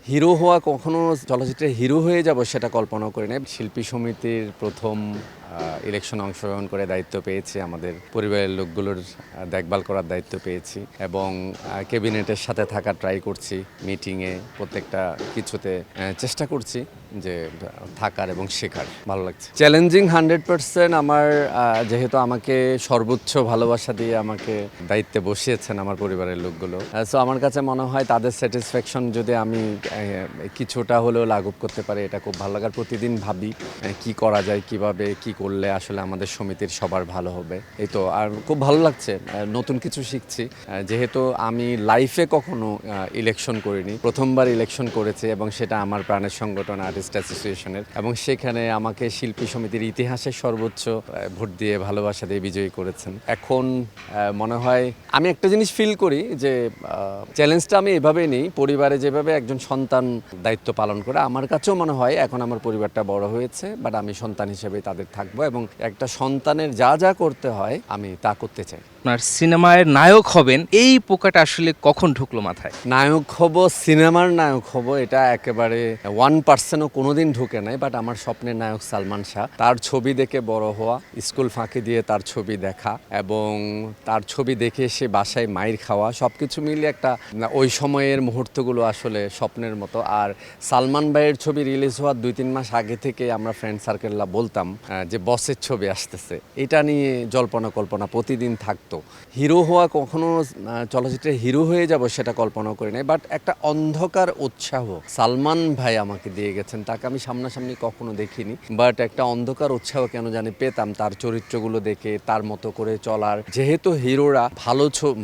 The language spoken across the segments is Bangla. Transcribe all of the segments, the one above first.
হিরো হওয়া কখনো চলচ্চিত্রে হিরো হয়ে যাব সেটা কল্পনা করি নাই। শিল্পী সমিতির প্রথম ইলেকশনে অংশগ্রহণ করে দায়িত্ব পেয়েছি, আমাদের পরিবারের লোকগুলোর দেখভাল করার দায়িত্ব পেয়েছি এবং ক্যাবিনেটের সাথে থাকা ট্রাই করছি, মিটিংয়ে প্রত্যেকটা কিছুতে চেষ্টা করছি যে থাকার এবং শেখার। ভালো লাগছে, চ্যালেঞ্জিং 100%। আমার যেহেতু আমাকে সর্বোচ্চ ভালোবাসা দিয়ে আমাকে দায়িত্বে বসিয়েছেন আমার পরিবারের লোকগুলো, সো আমার কাছে মনে হয় তাদের স্যাটিসফ্যাকশন যদি আমি কিছুটা হলেও লাঘব করতে পারি, এটা খুব ভালো লাগার। প্রতিদিন ভাবি কি করা যায়, কিভাবে কি করলে আসলে আমাদের সমিতির সবার ভালো হবে। এই তো, আর খুব ভালো লাগছে, নতুন কিছু শিখছি। যেহেতু আমি লাইফে কখনো ইলেকশন করিনি, প্রথমবার ইলেকশন করেছি এবং সেটা আমার প্রাণের সংগঠন আর্টিস্ট অ্যাসোসিয়েশনের, এবং সেখানে আমাকে শিল্পী সমিতির ইতিহাসের সর্বোচ্চ ভোট দিয়ে ভালোবাসা দিয়ে বিজয়ী করেছেন। এখন মনে হয় আমি একটা জিনিস ফিল করি যে চ্যালেঞ্জটা আমি এভাবেই নিই, পরিবারে যেভাবে একজন সন্তান দায়িত্ব পালন করে, আমার কাছেও মনে হয় এখন আমার পরিবারটা বড় হয়েছে, বাট আমি সন্তান হিসেবেই তাদের থাকবো এবং একটা সন্তানের যা যা করতে হয় আমি তা করতে চাই। আপনার সিনেমায় নায়ক হবেন, এই পোকাটা আসলে কখন ঢুকলো মাথায়? নায়ক হব, সিনেমার নায়ক হব, এটা একেবারে 1%ও কোনোদিন ঢুকে নাই। বাট আমার স্বপ্নের নায়ক সালমান শাহ, তার ছবি দেখে বড় হওয়া, স্কুল ফাঁকি দিয়ে তার ছবি দেখা এবং তার ছবি দেখে এসে বাসায় মাইর খাওয়া, সব কিছু মিলিয়ে একটা ওই সময়ের মুহূর্তগুলো আসলে স্বপ্নের মতো। আর সালমান ভাইয়ের ছবি রিলিজ হওয়ার 2-3 মাস আগে থেকে আমরা ফ্রেন্ড সার্কেলরা বলতাম যে বসের ছবি আসতেছে, এটা নিয়ে জল্পনা কল্পনা প্রতিদিন থাকতো। হিরো হওয়া কখনো চলচ্চিত্রে হিরো হয়ে যাব সেটা কল্পনা করি নাই, বাট একটা অন্ধকার উৎসাহ সালমান ভাই আমাকে দিয়ে গেছেন, তাকে আমি সামনাসামনি কখনো দেখিনি, বাট একটা অন্ধকার উৎসাহ কেন জানি পেতাম তার চরিত্রগুলো দেখে, তার মতো করে চলার। যেহেতু হিরোরা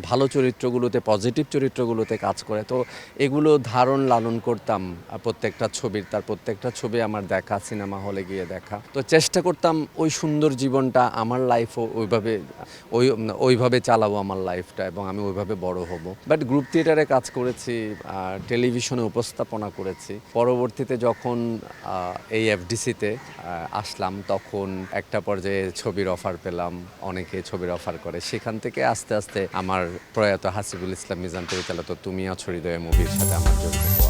ভালো চরিত্রগুলোতে, পজিটিভ চরিত্রগুলোতে কাজ করে, তো এগুলো ধারণ লালন করতাম প্রত্যেকটা ছবির। তার প্রত্যেকটা ছবি আমার দেখা, সিনেমা হলে গিয়ে দেখা, তো চেষ্টা করতাম ওই সুন্দর জীবনটা আমার লাইফও ওইভাবে চালাবো আমার লাইফটা, এবং আমি ওইভাবে বড় হব। বাট গ্রুপ থিয়েটারে কাজ করেছি, টেলিভিশনে উপস্থাপনা করেছি। পরবর্তীতে যখন এই এফডিসিতে আসলাম, তখন একটা পর্যায়ে ছবির অফার পেলাম, অনেকে ছবির অফার করে। সেখান থেকে আস্তে আস্তে আমার প্রয়াত হাসিবুল ইসলাম মিজান পরিচালিত তুমি আছো হৃদয়ে মুভির সাথে আমার জন্য